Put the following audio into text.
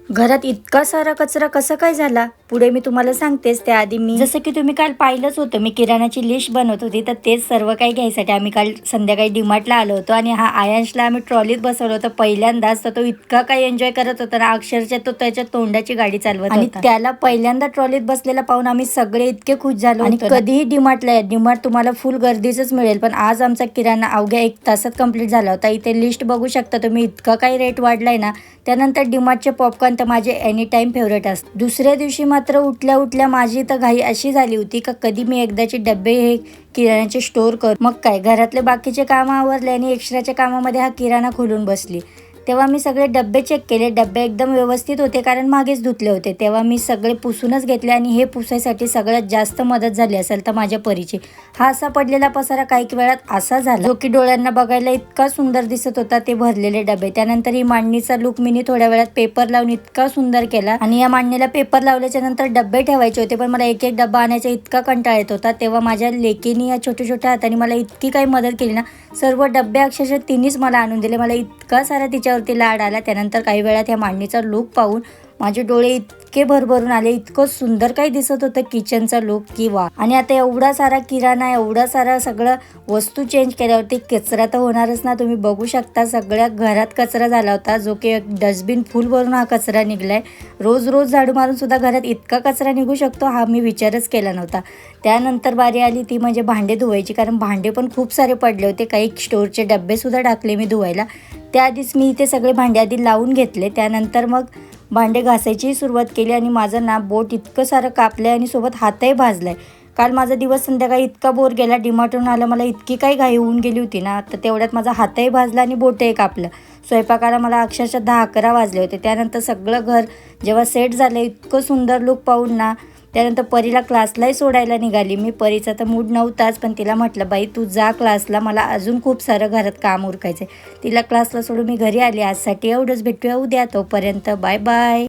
घरात इतका सारा कचरा कसा काय झाला पुढे मी तुम्हाला सांगतेच. त्याआधी मी जसं की तुम्ही काल पाहिलंच होतं, मी किराणाची लिस्ट बनवत होती, तर तेच सर्व काही घ्यायसाठी आम्ही काल संध्याकाळी डीमार्टला आलो होतो. आणि हा आयांशला आम्ही ट्रॉलीत बसवलं होतं पहिल्यांदाच. तर तो इतका काही एन्जॉय करत होता ना, अक्षरशः तो त्याच्या तोंडाची गाडी चालवत होता. आणि त्याला पहिल्यांदा ट्रॉलीत बसलेला पाहून आम्ही सगळे इतके खुश झालो. आणि कधीही डीमार्टला या, डीमार्ट तुम्हाला फुल गर्दीच मिळेल, पण आज आमचा किराणा अवघ्या 1 तासात कंप्लीट झाला होता. इथे लिस्ट बघू शकता तुम्ही, इतका काही रेट वाढलाय ना. त्यानंतर डीमार्टचे पॉपकॉर्न तर माझे एनी टाइम फेवरेट असतात. दुसऱ्या दिवशी मात्र उठल्या उठल्या माझी तर घाई अशी झाली होती का कधी मी एकदाचे डबे हे किराण्याचे स्टोर कर. मग काय, घरातले बाकीचे काम आवरले आणि एक्स्ट्राच्या कामामध्ये हा किराणा खोलून बसली. तेव्हा मी सगळे डब्बे चेक केले. डब्बे एकदम व्यवस्थित होते कारण मागेच धुतले होते. तेव्हा मी सगळे पुसूनच घेतले आणि हे पुसायसाठी सगळ्यात जास्त मदत झाली असेल तर माझ्या परीची. हा असा पडलेला पसारा काही वेळात असा झाला जो की डोळ्यांना बघायला इतका सुंदर दिसत होता ते भरलेले डबे. त्यानंतर ही मांडणीचा लुक मी थोड्या वेळात पेपर लावून इतका सुंदर केला. आणि या मांडणीला पेपर लावल्याच्या नंतर डब्बे ठेवायचे होते, पण मला एक एक डब्बा आणायचा इतका कंटाळा येत होता. तेव्हा माझ्या लेकीनी या छोट्या छोट्या हाताने मला इतकी काही मदत केली ना. सर्व डब्बे अक्षरशः तिनेच मला आणून दिले. मला इतका सारा तिच्यावरती लाड आला. त्यानंतर काही वेळात या मांडणीचा लुक पाहून माझे डोळे इतके भरभरून आले. इतकं सुंदर काही दिसत होतं किचनचा लुक की वा. आणि आता एवढा सारा किराणा, एवढा सारा सगळं वस्तू चेंज केल्यावरती कचरा तर होणारच ना. तुम्ही बघू शकता सगळ्या घरात कचरा झाला होता, जो की एक डस्टबिन फुल भरून हा कचरा निघलाय. रोज रोज झाडू मारून सुद्धा घरात इतका कचरा निघू शकतो हा मी विचारच केला नव्हता. त्यानंतर बारी आली ती म्हणजे भांडे धुवायची, कारण भांडे पण खूप सारे पडले होते. काही स्टोरचे डब्बे सुद्धा टाकले मी धुवायला. त्याआधीच मी इथे सगळे भांडे आधी लावून घेतले. त्यानंतर मग भांडे घासायची सुरुवात केली. आणि माझं ना बोट इतकं सारं कापलंय आणि सोबत हातही भाजलाय. काल माझा दिवस संध्याकाळी इतका बोर गेला, डीमार्टवरून आलं, मला इतकी काही घाई होऊन गेली होती ना, तर तेवढ्यात माझा हातही भाजला आणि बोटही कापलं. स्वयंपाकाला मला अक्षरशः 10-11 वाजले होते. त्यानंतर सगळं घर जेव्हा सेट झालं, इतकं सुंदर लुक पाहून ना, त्यानंतर परीला क्लासलाही सोडायला निघाली मी. परीचा तर मूड नव्हताच, पण तिला म्हटलं बाई तू जा क्लासला, मला अजून खूप सारं घरात काम उरकायचं आहे. तिला क्लासला सोडून मी घरी आली. आजसाठी एवढंच, भेटूया उद्या, तोपर्यंत बाय बाय.